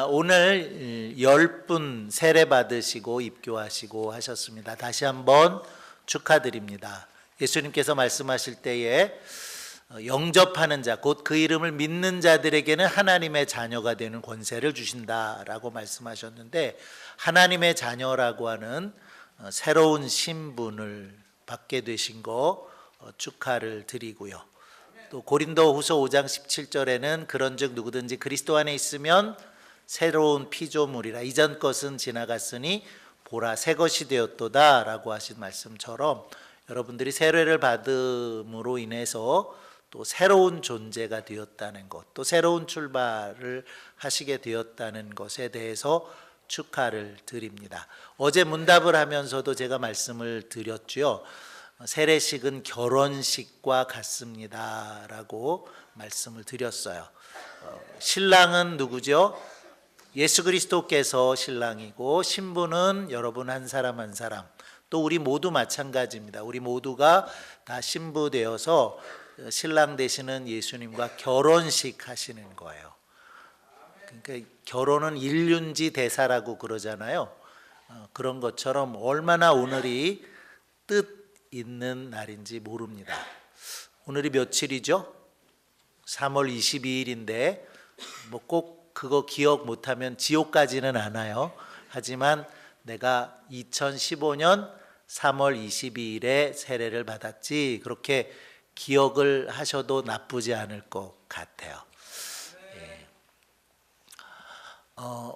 오늘 10분 세례 받으시고 입교하시고 하셨습니다. 다시 한번 축하드립니다. 예수님께서 말씀하실 때에 영접하는 자, 곧 그 이름을 믿는 자들에게는 하나님의 자녀가 되는 권세를 주신다라고 말씀하셨는데, 하나님의 자녀라고 하는 새로운 신분을 받게 되신 거 축하를 드리고요. 또 고린도후서 5장 17절에는 그런즉 누구든지 그리스도 안에 있으면 새로운 피조물이라, 이전 것은 지나갔으니 보라 새 것이 되었도다 라고 하신 말씀처럼, 여러분들이 세례를 받음으로 인해서 또 새로운 존재가 되었다는 것, 또 새로운 출발을 하시게 되었다는 것에 대해서 축하를 드립니다. 어제 문답을 하면서도 제가 말씀을 드렸죠. 세례식은 결혼식과 같습니다 라고 말씀을 드렸어요. 신랑은 누구죠? 예수 그리스도께서 신랑이고, 신부는 여러분 한 사람 한 사람, 또 우리 모두 마찬가지입니다. 우리 모두가 다 신부 되어서 신랑 되시는 예수님과 결혼식 하시는 거예요. 그러니까 결혼은 일륜지 대사라고 그러잖아요. 그런 것처럼 얼마나 오늘이 뜻 있는 날인지 모릅니다. 오늘이 며칠이죠? 3월 22일인데 뭐 꼭 그거 기억 못하면 지옥 가지는 않아요. 하지만 내가 2015년 3월 22일에 세례를 받았지, 그렇게 기억을 하셔도 나쁘지 않을 것 같아요.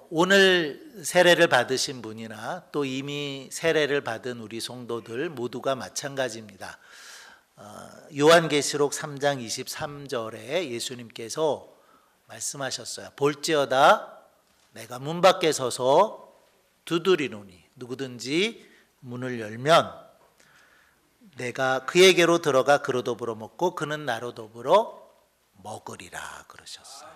오늘 세례를 받으신 분이나 또 이미 세례를 받은 우리 성도들 모두가 마찬가지입니다. 요한계시록 3장 23절에 예수님께서 말씀하셨어요. 볼지어다 내가 문 밖에 서서 두드리노니 누구든지 문을 열면 내가 그에게로 들어가 그로 더불어 먹고 그는 나로 더불어 먹으리라 그러셨어요.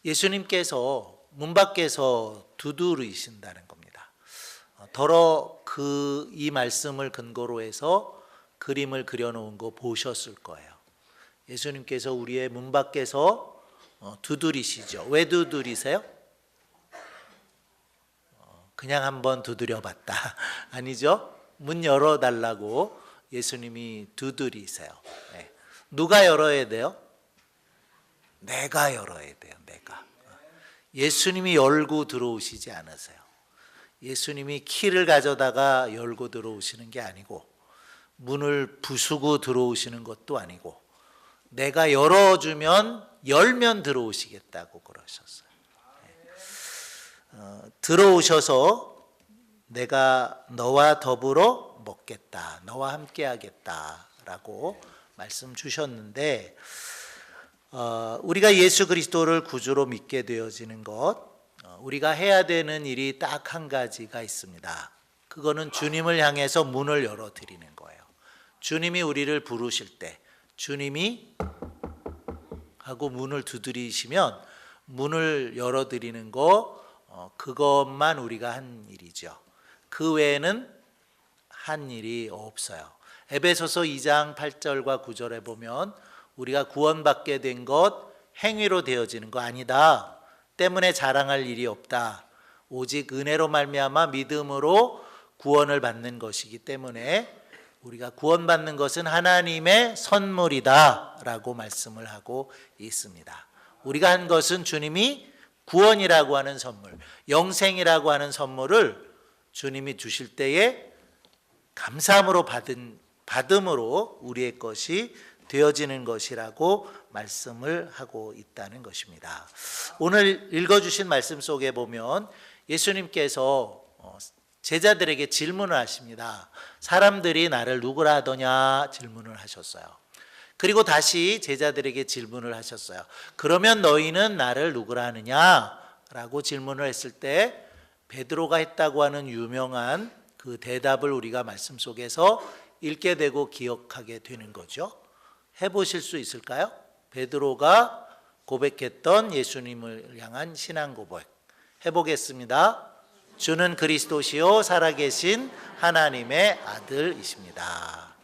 예수님께서 문 밖에서 두드리신다는 겁니다. 더러 이 말씀을 근거로 해서 그림을 그려놓은 거 보셨을 거예요. 예수님께서 우리의 문 밖에서 두드리시죠. 왜 두드리세요? 그냥 한번 두드려 봤다 아니죠? 문 열어달라고 예수님이 두드리세요. 네. 누가 열어야 돼요? 내가 열어야 돼요. 내가. 예수님이 열고 들어오시지 않으세요. 예수님이 키를 가져다가 열고 들어오시는 게 아니고, 문을 부수고 들어오시는 것도 아니고, 내가 열면 들어오시겠다고 그러셨어요. 들어오셔서 내가 너와 더불어 먹겠다, 너와 함께 하겠다라고 말씀 주셨는데, 우리가 예수 그리스도를 구주로 믿게 되어지는 것, 우리가 해야 되는 일이 딱 한 가지가 있습니다. 그거는 주님을 향해서 문을 열어드리는 거예요. 주님이 우리를 부르실 때 주님이 하고 문을 두드리시면 문을 열어드리는 거, 그것만 우리가 한 일이죠. 그 외에는 한 일이 없어요. 에베소서 2장 8절과 9절에 보면 우리가 구원받게 된 것 행위로 되어지는 거 아니다. 때문에 자랑할 일이 없다. 오직 은혜로 말미암아 믿음으로 구원을 받는 것이기 때문에 우리가 구원받는 것은 하나님의 선물이다 라고 말씀을 하고 있습니다. 우리가 한 것은 주님이 구원이라고 하는 선물, 영생이라고 하는 선물을 주님이 주실 때에 감사함으로 받음으로 우리의 것이 되어지는 것이라고 말씀을 하고 있다는 것입니다. 오늘 읽어주신 말씀 속에 보면 예수님께서 제자들에게 질문을 하십니다. 사람들이 나를 누구라 하더냐 질문을 하셨어요. 그리고 다시 제자들에게 질문을 하셨어요. 그러면 너희는 나를 누구라 하느냐 라고 질문을 했을 때 베드로가 했다고 하는 유명한 그 대답을 우리가 말씀 속에서 읽게 되고 기억하게 되는 거죠. 해보실 수 있을까요? 베드로가 고백했던 예수님을 향한 신앙 고백 해보겠습니다. 주는 그리스도시요 살아계신 하나님의 아들이십니다.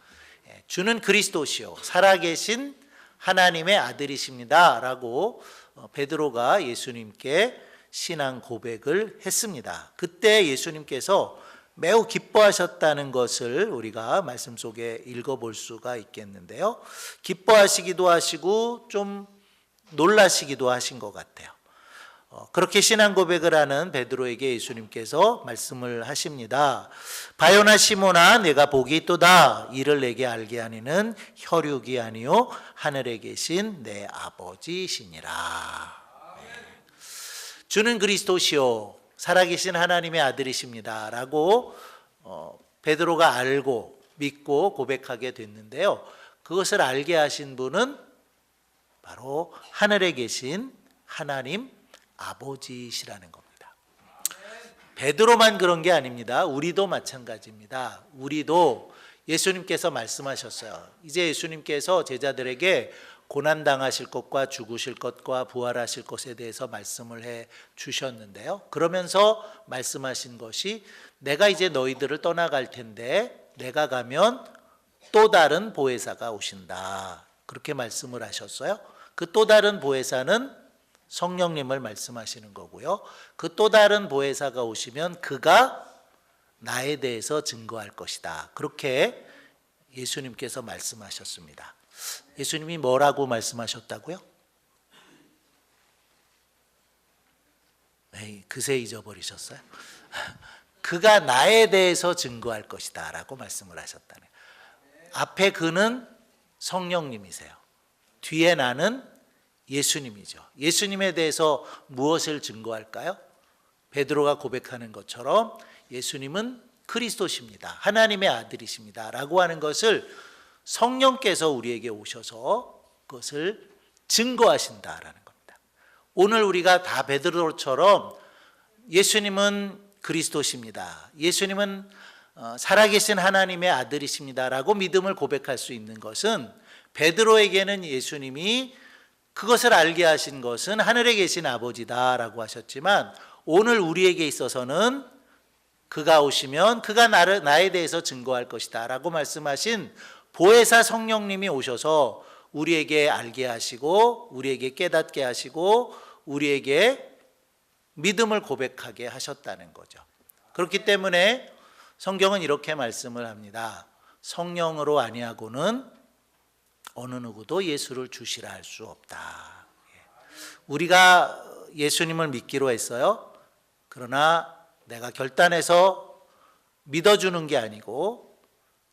주는 그리스도시요 살아계신 하나님의 아들이십니다 라고 베드로가 예수님께 신앙 고백을 했습니다. 그때 예수님께서 매우 기뻐하셨다는 것을 우리가 말씀 속에 읽어볼 수가 있겠는데요. 기뻐하시기도 하시고 좀 놀라시기도 하신 것 같아요. 그렇게 신앙 고백을 하는 베드로에게 예수님께서 말씀을 하십니다. 바요나 시몬아, 내가 복이 있도다. 이를 내게 알게 하니는 혈육이 아니요 하늘에 계신 내 아버지시니라. 주는 그리스도시요 살아계신 하나님의 아들이십니다 라고 베드로가 알고 믿고 고백하게 됐는데요. 그것을 알게 하신 분은 바로 하늘에 계신 하나님 아버지시라는 겁니다. 베드로만 그런 게 아닙니다. 우리도 마찬가지입니다. 우리도 예수님께서 말씀하셨어요. 이제 예수님께서 제자들에게 고난당하실 것과 죽으실 것과 부활하실 것에 대해서 말씀을 해 주셨는데요. 그러면서 말씀하신 것이 내가 이제 너희들을 떠나갈 텐데 내가 가면 또 다른 보혜사가 오신다. 그렇게 말씀을 하셨어요. 그 또 다른 보혜사는 성령님을 말씀하시는 거고요. 그 또 다른 보혜사가 오시면 그가 나에 대해서 증거할 것이다. 그렇게 예수님께서 말씀하셨습니다. 예수님이 뭐라고 말씀하셨다고요? 에이, 그새 잊어버리셨어요? 그가 나에 대해서 증거할 것이다 라고 말씀을 하셨다네. 앞에 그는 성령님이세요. 뒤에 나는 예수님이죠. 예수님에 대해서 무엇을 증거할까요? 베드로가 고백하는 것처럼 예수님은 그리스도십니다. 하나님의 아들이십니다 라고 하는 것을 성령께서 우리에게 오셔서 그것을 증거하신다라는 겁니다. 오늘 우리가 다 베드로처럼 예수님은 그리스도십니다. 예수님은 살아계신 하나님의 아들이십니다 라고 믿음을 고백할 수 있는 것은 베드로에게는 예수님이 그것을 알게 하신 것은 하늘에 계신 아버지다라고 하셨지만 오늘 우리에게 있어서는 그가 오시면 그가 나에 대해서 증거할 것이다 라고 말씀하신 보혜사 성령님이 오셔서 우리에게 알게 하시고 우리에게 깨닫게 하시고 우리에게 믿음을 고백하게 하셨다는 거죠. 그렇기 때문에 성경은 이렇게 말씀을 합니다. 성령으로 아니하고는 어느 누구도 예수를 주시라 할 수 없다. 우리가 예수님을 믿기로 했어요. 그러나 내가 결단해서 믿어주는 게 아니고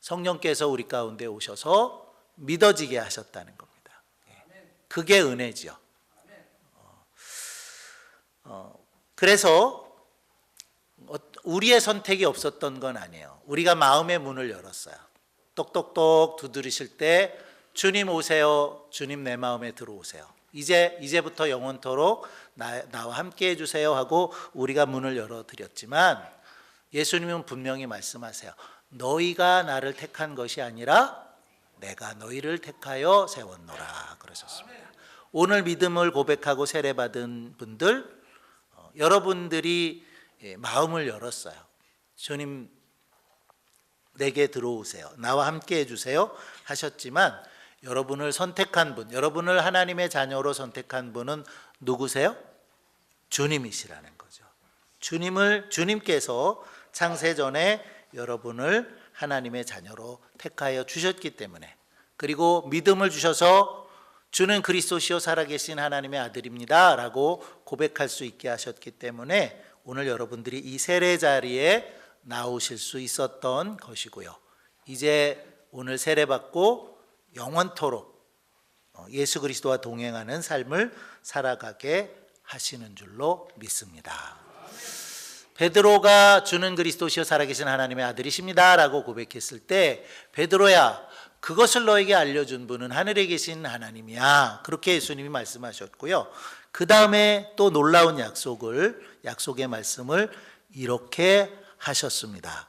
성령께서 우리 가운데 오셔서 믿어지게 하셨다는 겁니다. 그게 은혜죠. 그래서 우리의 선택이 없었던 건 아니에요. 우리가 마음의 문을 열었어요. 똑똑똑 두드리실 때 주님 오세요. 주님 내 마음에 들어오세요. 이제부터 영원토록 나와 함께 해주세요 하고 우리가 문을 열어드렸지만 예수님은 분명히 말씀하세요. 너희가 나를 택한 것이 아니라 내가 너희를 택하여 세웠노라 그러셨습니다. 오늘 믿음을 고백하고 세례받은 분들 여러분들이 마음을 열었어요. 주님 내게 들어오세요. 나와 함께 해주세요 하셨지만 여러분을 선택한 분, 여러분을 하나님의 자녀로 선택한 분은 누구세요? 주님이시라는 거죠. 주님께서 창세전에 여러분을 하나님의 자녀로 택하여 주셨기 때문에 그리고 믿음을 주셔서 주는 그리스도시요 살아계신 하나님의 아들입니다 라고 고백할 수 있게 하셨기 때문에 오늘 여러분들이 이 세례 자리에 나오실 수 있었던 것이고요. 이제 오늘 세례받고 영원토록 예수 그리스도와 동행하는 삶을 살아가게 하시는 줄로 믿습니다. 베드로가 주는 그리스도시요 살아계신 하나님의 아들이십니다 라고 고백했을 때 베드로야 그것을 너에게 알려준 분은 하늘에 계신 하나님이야 그렇게 예수님이 말씀하셨고요. 그 다음에 또 놀라운 약속의 말씀을 이렇게 하셨습니다.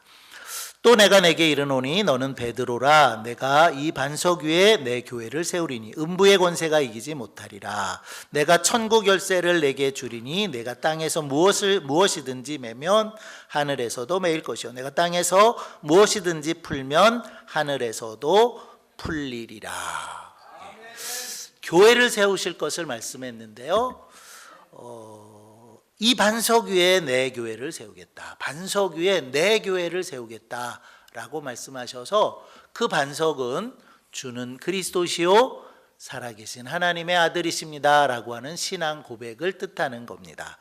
또 내가 내게 이르노니 너는 베드로라 내가 이 반석 위에 내 교회를 세우리니 음부의 권세가 이기지 못하리라. 내가 천국 열쇠를 내게 주리니 내가 땅에서 무엇이든지 매면 하늘에서도 매일 것이요 내가 땅에서 무엇이든지 풀면 하늘에서도 풀리리라. 교회를 세우실 것을 말씀했는데요. 이 반석 위에 내 교회를 세우겠다. 반석 위에 내 교회를 세우겠다라고 말씀하셔서 그 반석은 주는 그리스도시요 살아계신 하나님의 아들이십니다라고 하는 신앙 고백을 뜻하는 겁니다.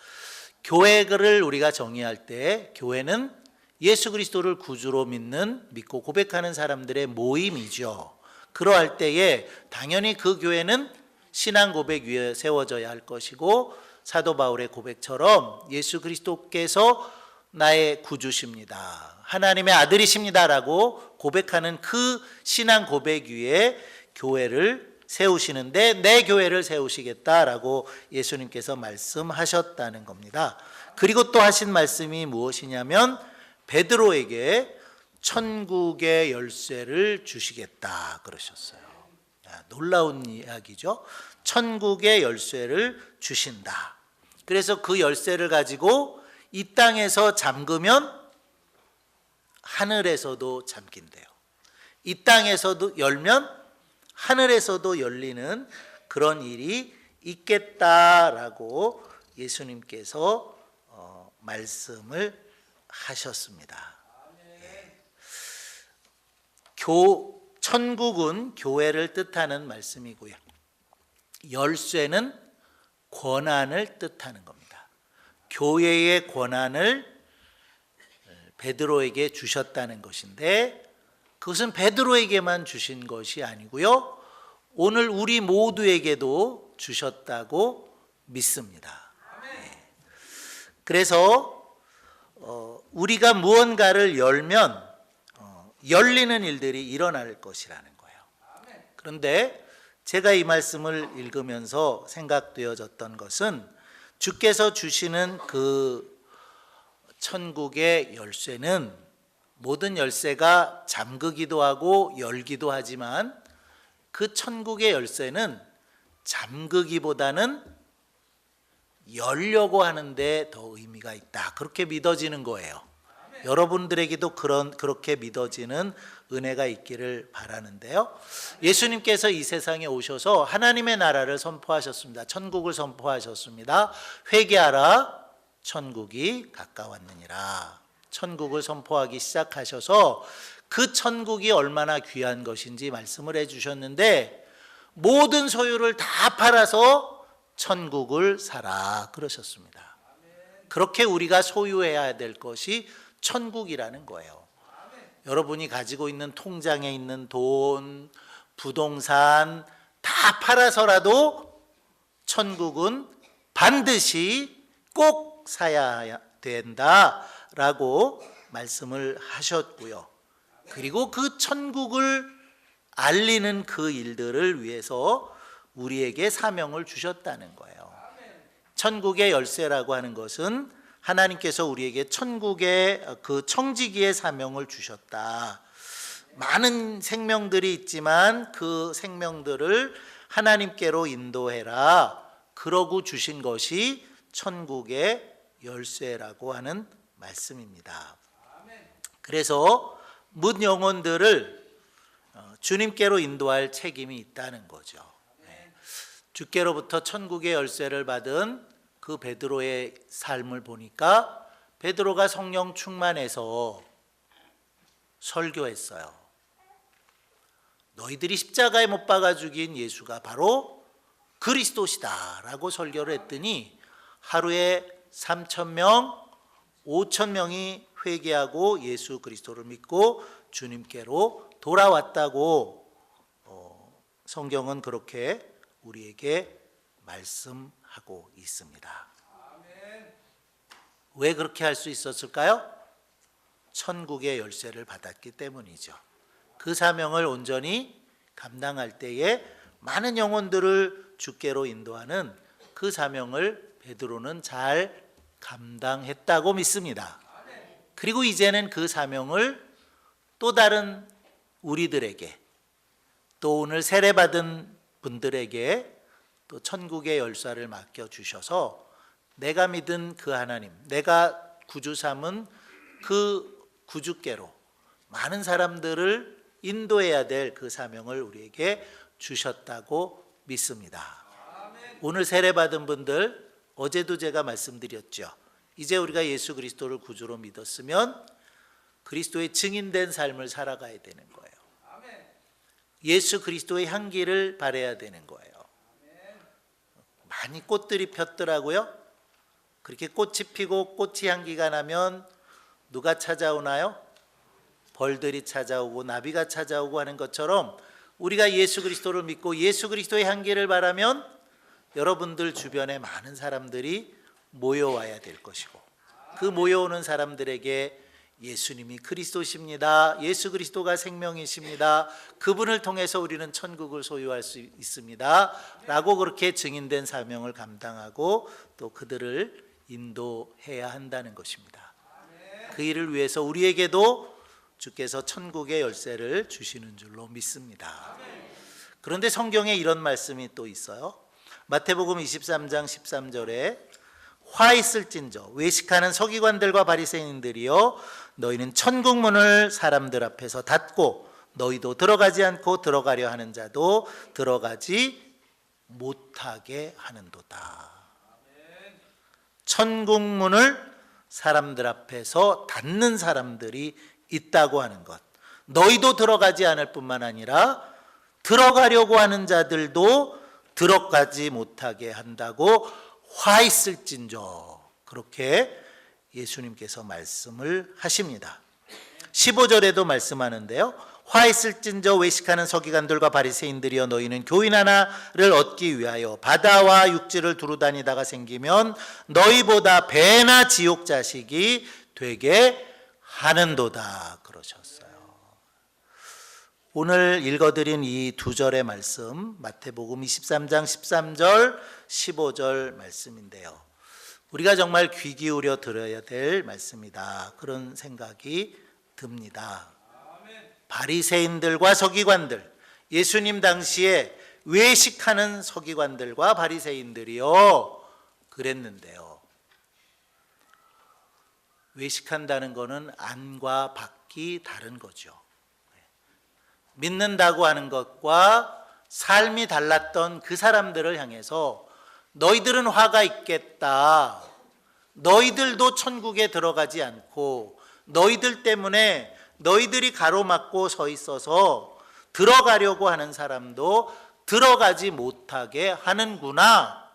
교회를 우리가 정의할 때 교회는 예수 그리스도를 구주로 믿고 고백하는 사람들의 모임이죠. 그러할 때에 당연히 그 교회는 신앙 고백 위에 세워져야 할 것이고, 사도 바울의 고백처럼 예수 그리스도께서 나의 구주십니다, 하나님의 아들이십니다라고 고백하는 그 신앙 고백 위에 교회를 세우시는데 내 교회를 세우시겠다라고 예수님께서 말씀하셨다는 겁니다. 그리고 또 하신 말씀이 무엇이냐면 베드로에게 천국의 열쇠를 주시겠다 그러셨어요. 놀라운 이야기죠. 천국의 열쇠를 주신다. 그래서 그 열쇠를 가지고 이 땅에서 잠그면 하늘에서도 잠긴대요. 이 땅에서도 열면 하늘에서도 열리는 그런 일이 있겠다라고 예수님께서 말씀을 하셨습니다. 천국은 교회를 뜻하는 말씀이고요. 열쇠는 권한을 뜻하는 겁니다. 교회의 권한을 베드로에게 주셨다는 것인데, 그것은 베드로에게만 주신 것이 아니고요, 오늘 우리 모두에게도 주셨다고 믿습니다. 그래서 우리가 무언가를 열면 열리는 일들이 일어날 것이라는 거예요. 그런데 제가 이 말씀을 읽으면서 생각되어졌던 것은 주께서 주시는 그 천국의 열쇠는 모든 열쇠가 잠그기도 하고 열기도 하지만 그 천국의 열쇠는 잠그기보다는 열려고 하는데 더 의미가 있다, 그렇게 믿어지는 거예요. 여러분들에게도 그렇게 믿어지는 은혜가 있기를 바라는데요. 예수님께서 이 세상에 오셔서 하나님의 나라를 선포하셨습니다. 천국을 선포하셨습니다. 회개하라, 천국이 가까웠느니라. 천국을 선포하기 시작하셔서 그 천국이 얼마나 귀한 것인지 말씀을 해주셨는데, 모든 소유를 다 팔아서 천국을 사라 그러셨습니다. 그렇게 우리가 소유해야 될 것이 천국이라는 거예요. 여러분이 가지고 있는 통장에 있는 돈, 부동산 다 팔아서라도 천국은 반드시 꼭 사야 된다라고 말씀을 하셨고요. 그리고 그 천국을 알리는 그 일들을 위해서 우리에게 사명을 주셨다는 거예요. 천국의 열쇠라고 하는 것은 하나님께서 우리에게 천국의 그 청지기의 사명을 주셨다. 많은 생명들이 있지만 그 생명들을 하나님께로 인도해라, 그러고 주신 것이 천국의 열쇠라고 하는 말씀입니다. 그래서 문 영혼들을 주님께로 인도할 책임이 있다는 거죠. 주께로부터 천국의 열쇠를 받은 그 베드로의 삶을 보니까 베드로가 성령 충만해서 설교했어요. 너희들이 십자가에 못 박아 죽인 예수가 바로 그리스도시다 라고 설교를 했더니 하루에 3,000명, 5,000명이 회개하고 예수 그리스도를 믿고 주님께로 돌아왔다고 성경은 그렇게 우리에게 말씀하고 있습니다. 왜 그렇게 할 수 있었을까요? 천국의 열쇠를 받았기 때문이죠. 그 사명을 온전히 감당할 때에 많은 영혼들을 주께로 인도하는 그 사명을 베드로는 잘 감당했다고 믿습니다. 그리고 이제는 그 사명을 또 다른 우리들에게, 또 오늘 세례받은 분들에게 또 천국의 열쇠를 맡겨주셔서 내가 믿은 그 하나님, 내가 구주 삼은 그 구주께로 많은 사람들을 인도해야 될 그 사명을 우리에게 주셨다고 믿습니다. 오늘 세례받은 분들 어제도 제가 말씀드렸죠. 이제 우리가 예수 그리스도를 구주로 믿었으면 그리스도의 증인된 삶을 살아가야 되는 거예요. 예수 그리스도의 향기를 발해야 되는 거예요. 많이 꽃들이 폈더라고요. 그렇게 꽃이 피고 꽃이 향기가 나면 누가 찾아오나요? 벌들이 찾아오고 나비가 찾아오고 하는 것처럼 우리가 예수 그리스도를 믿고 예수 그리스도의 향기를 바라면 여러분들 주변에 많은 사람들이 모여와야 될 것이고, 그 모여오는 사람들에게 예수님이 그리스도십니다, 예수 그리스도가 생명이십니다, 그분을 통해서 우리는 천국을 소유할 수 있습니다 라고 그렇게 증인된 사명을 감당하고 또 그들을 인도해야 한다는 것입니다. 그 일을 위해서 우리에게도 주께서 천국의 열쇠를 주시는 줄로 믿습니다. 그런데 성경에 이런 말씀이 또 있어요. 마태복음 23장 13절에 화 있을진저 외식하는 서기관들과 바리새인들이여, 너희는 천국 문을 사람들 앞에서 닫고 너희도 들어가지 않고 들어가려 하는 자도 들어가지 못하게 하는도다. 천국 문을 사람들 앞에서 닫는 사람들이 있다고 하는 것, 너희도 들어가지 않을 뿐만 아니라 들어가려고 하는 자들도 들어가지 못하게 한다고 화 있을진저, 그렇게 예수님께서 말씀을 하십니다. 15절에도 말씀하는데요. 화 있을진저 외식하는 서기관들과 바리새인들이여, 너희는 교인 하나를 얻기 위하여 바다와 육지를 두루다니다가 생기면 너희보다 배나 지옥 자식이 되게 하는도다 그러셨어요. 오늘 읽어드린 이 두 절의 말씀, 마태복음 23장 13절 15절 말씀인데요, 우리가 정말 귀 기울여 들어야 될 말씀이다, 그런 생각이 듭니다. 바리새인들과 서기관들, 예수님 당시에 외식하는 서기관들과 바리새인들이요 그랬는데요, 외식한다는 것은 안과 밖이 다른 거죠. 믿는다고 하는 것과 삶이 달랐던 그 사람들을 향해서 너희들은 화가 있겠다, 너희들도 천국에 들어가지 않고 너희들 때문에 너희들이 가로막고 서 있어서 들어가려고 하는 사람도 들어가지 못하게 하는구나.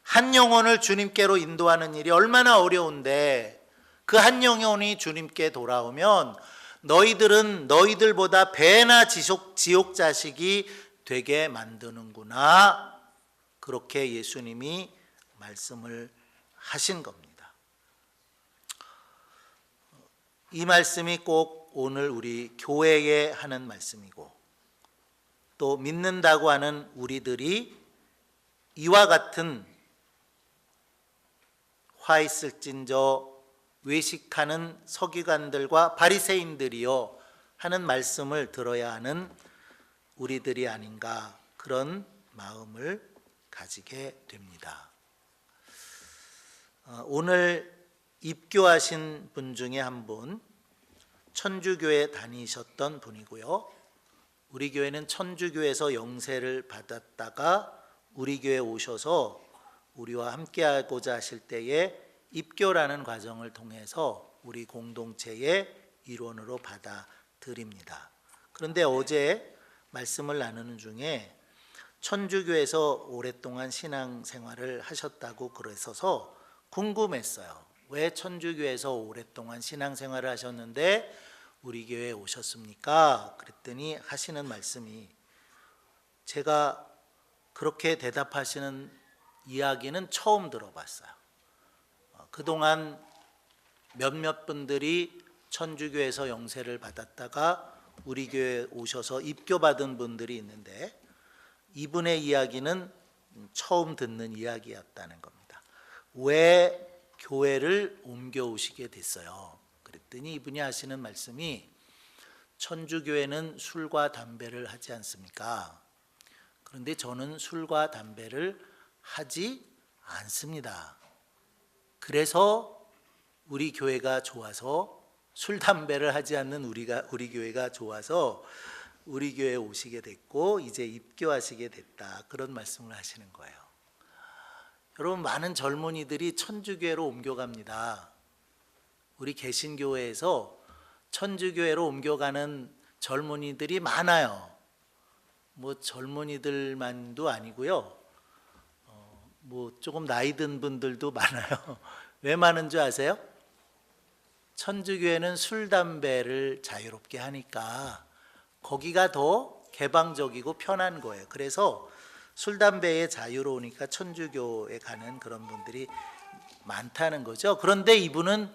한 영혼을 주님께로 인도하는 일이 얼마나 어려운데 그 한 영혼이 주님께 돌아오면 너희들은 너희들보다 배나 지옥 자식이 되게 만드는구나, 그렇게 예수님이 말씀을 하신 겁니다. 이 말씀이 꼭 오늘 우리 교회에 하는 말씀이고, 또 믿는다고 하는 우리들이 이와 같은 화 있을진저 외식하는 서기관들과 바리새인들이요 하는 말씀을 들어야 하는 우리들이 아닌가, 그런 마음을 가지게 됩니다. 오늘 입교하신 분 중에 한 분, 천주교에 다니셨던 분이고요, 우리 교회는 천주교에서 영세를 받았다가 우리 교회에 오셔서 우리와 함께하고자 하실 때에 입교라는 과정을 통해서 우리 공동체의 일원으로 받아들입니다. 그런데 어제 말씀을 나누는 중에 천주교에서 오랫동안 신앙생활을 하셨다고 그래서 궁금했어요. 왜 천주교에서 오랫동안 신앙생활을 하셨는데 우리 교회에 오셨습니까? 그랬더니 하시는 말씀이, 제가 그렇게 대답하시는 이야기는 처음 들어봤어요. 그동안 몇몇 분들이 천주교에서 영세를 받았다가 우리 교회에 오셔서 입교받은 분들이 있는데 이분의 이야기는 처음 듣는 이야기였다는 겁니다. 왜 교회를 옮겨 오시게 됐어요? 그랬더니 이분이 하시는 말씀이, 천주교회는 술과 담배를 하지 않습니까? 그런데 저는 술과 담배를 하지 않습니다. 그래서 우리 교회가 좋아서, 술 담배를 하지 않는 우리 교회가 좋아서 우리 교회에 오시게 됐고 이제 입교하시게 됐다, 그런 말씀을 하시는 거예요. 여러분, 많은 젊은이들이 천주교회로 옮겨갑니다. 우리 개신교회에서 천주교회로 옮겨가는 젊은이들이 많아요. 뭐 젊은이들만도 아니고요, 뭐 조금 나이 든 분들도 많아요. 왜 많은 줄 아세요? 천주교회는 술, 담배를 자유롭게 하니까 거기가 더 개방적이고 편한 거예요. 그래서 술, 담배에 자유로우니까 천주교에 가는 그런 분들이 많다는 거죠. 그런데 이분은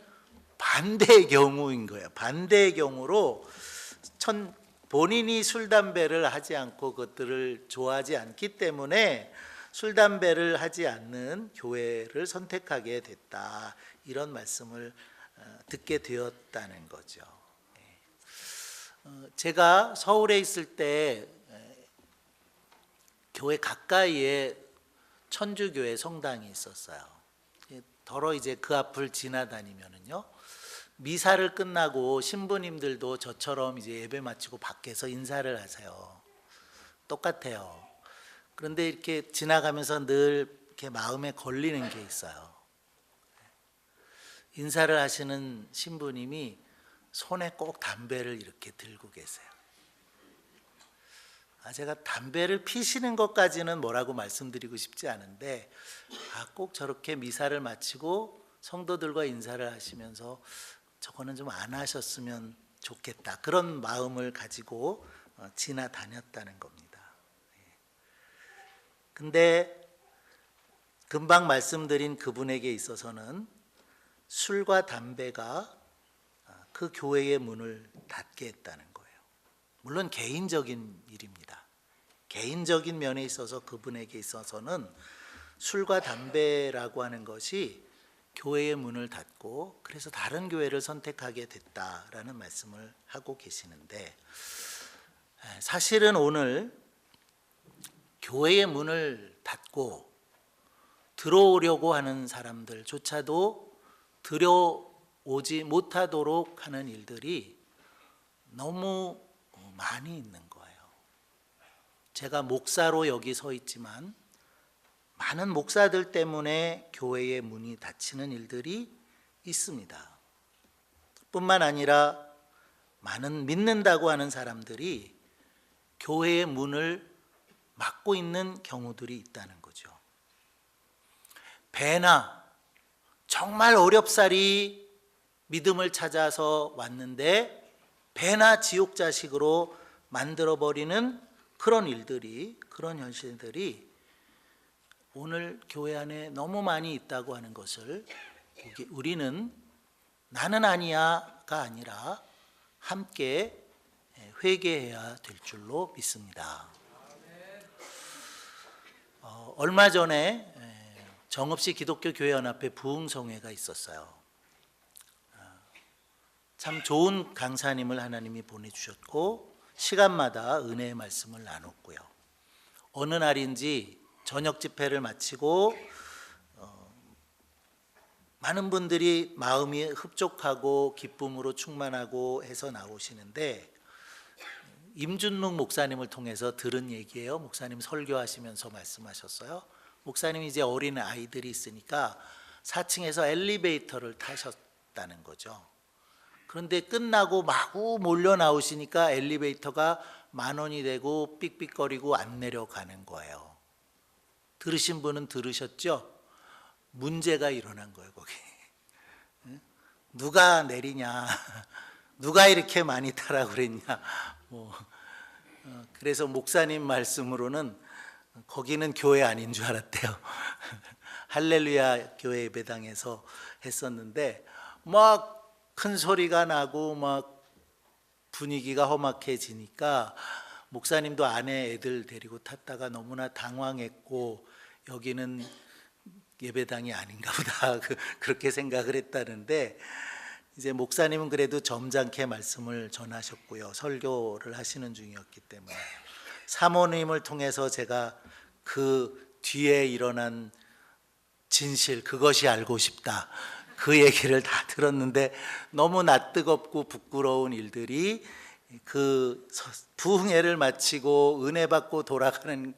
반대의 경우인 거예요. 반대의 경우로 본인이 술, 담배를 하지 않고 그것들을 좋아하지 않기 때문에 술, 담배를 하지 않는 교회를 선택하게 됐다, 이런 말씀을 듣게 되었다는 거죠. 제가 서울에 있을 때 교회 가까이에 천주교회 성당이 있었어요. 더러 이제 그 앞을 지나다니면은요, 미사를 끝나고 신부님들도 저처럼 이제 예배 마치고 밖에서 인사를 하세요. 똑같아요. 그런데 이렇게 지나가면서 늘 이렇게 마음에 걸리는 게 있어요. 인사를 하시는 신부님이 손에 꼭 담배를 이렇게 들고 계세요. 제가 담배를 피시는 것까지는 뭐라고 말씀드리고 싶지 않은데, 꼭 저렇게 미사를 마치고 성도들과 인사를 하시면서 저거는 좀 안 하셨으면 좋겠다, 그런 마음을 가지고 지나다녔다는 겁니다. 근데 금방 말씀드린 그분에게 있어서는 술과 담배가 그 교회의 문을 닫게 했다는 거예요. 물론 개인적인 일입니다. 개인적인 면에 있어서 그분에게 있어서는 술과 담배라고 하는 것이 교회의 문을 닫고 그래서 다른 교회를 선택하게 됐다라는 말씀을 하고 계시는데, 사실은 오늘 교회의 문을 닫고 들어오려고 하는 사람들조차도 들어오지 못하도록 하는 일들이 너무 많이 있는 거예요. 제가 목사로 여기 서 있지만 많은 목사들 때문에 교회의 문이 닫히는 일들이 있습니다. 뿐만 아니라 많은 믿는다고 하는 사람들이 교회의 문을 막고 있는 경우들이 있다는 거죠. 배나 정말 어렵사리 믿음을 찾아서 왔는데 배나 지옥 자식으로 만들어버리는 그런 일들이, 그런 현실들이 오늘 교회 안에 너무 많이 있다고 하는 것을 우리는 나는 아니야가 아니라 함께 회개해야 될 줄로 믿습니다. 얼마 전에 정읍시 기독교 교회연합회 부흥성회가 있었어요. 참 좋은 강사님을 하나님이 보내주셨고 시간마다 은혜의 말씀을 나눴고요. 어느 날인지 저녁 집회를 마치고 많은 분들이 마음이 흡족하고 기쁨으로 충만하고 해서 나오시는데, 임준묵 목사님을 통해서 들은 얘기예요. 목사님 설교하시면서 말씀하셨어요. 목사님이 이제 어린 아이들이 있으니까 4층에서 엘리베이터를 타셨다는 거죠. 그런데 끝나고 마구 몰려 나오시니까 엘리베이터가 10,000원이 되고 삑삑거리고 안 내려가는 거예요. 들으신 분은 들으셨죠? 문제가 일어난 거예요, 거기. 누가 내리냐, 누가 이렇게 많이 타라고 그랬냐. 그래서 목사님 말씀으로는 거기는 교회 아닌 줄 알았대요. 할렐루야 교회 예배당에서 했었는데 막 큰 소리가 나고 막 분위기가 험악해지니까 목사님도 아내 애들 데리고 탔다가 너무나 당황했고 여기는 예배당이 아닌가 보다 그렇게 생각을 했다는데, 이제 목사님은 그래도 점잖게 말씀을 전하셨고요. 설교를 하시는 중이었기 때문에 사모님을 통해서 제가 그 뒤에 일어난 진실, 그것이 알고 싶다, 그 얘기를 다 들었는데 너무 낯뜨겁고 부끄러운 일들이 그 부흥회를 마치고 은혜 받고 돌아가는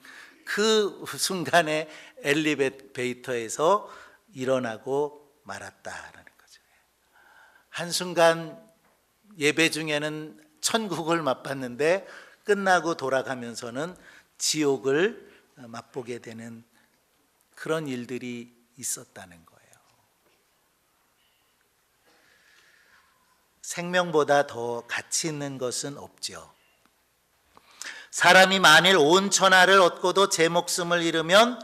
그 순간에 엘리베이터에서 일어나고 말았다라는 거죠. 한순간 예배 중에는 천국을 맛봤는데 끝나고 돌아가면서는 지옥을 맛보게 되는 그런 일들이 있었다는 거예요. 생명보다 더 가치 있는 것은 없죠. 사람이 만일 온 천하를 얻고도 제 목숨을 잃으면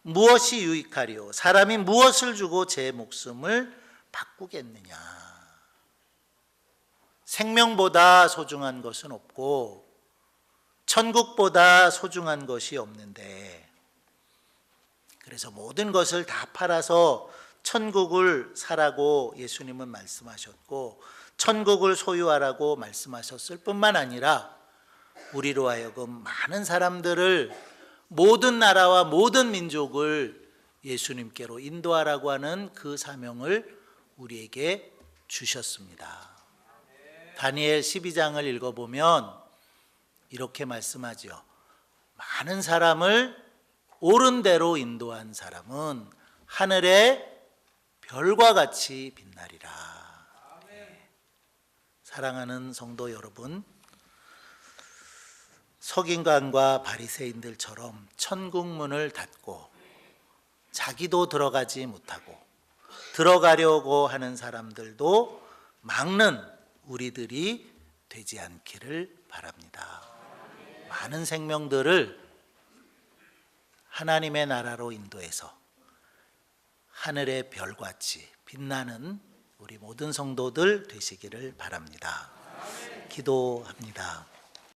무엇이 유익하리요? 사람이 무엇을 주고 제 목숨을 바꾸겠느냐? 생명보다 소중한 것은 없고 천국보다 소중한 것이 없는데, 그래서 모든 것을 다 팔아서 천국을 사라고 예수님은 말씀하셨고 천국을 소유하라고 말씀하셨을 뿐만 아니라 우리로 하여금 많은 사람들을, 모든 나라와 모든 민족을 예수님께로 인도하라고 하는 그 사명을 우리에게 주셨습니다. 다니엘 12장을 읽어보면 이렇게 말씀하죠. 많은 사람을 옳은 대로 인도한 사람은 하늘의 별과 같이 빛나리라. 사랑하는 성도 여러분, 서기관과 바리새인들처럼 천국 문을 닫고 자기도 들어가지 못하고 들어가려고 하는 사람들도 막는 우리들이 되지 않기를 바랍니다. 많은 생명들을 하나님의 나라로 인도해서 하늘의 별같이 빛나는 우리 모든 성도들 되시기를 바랍니다. 기도합니다.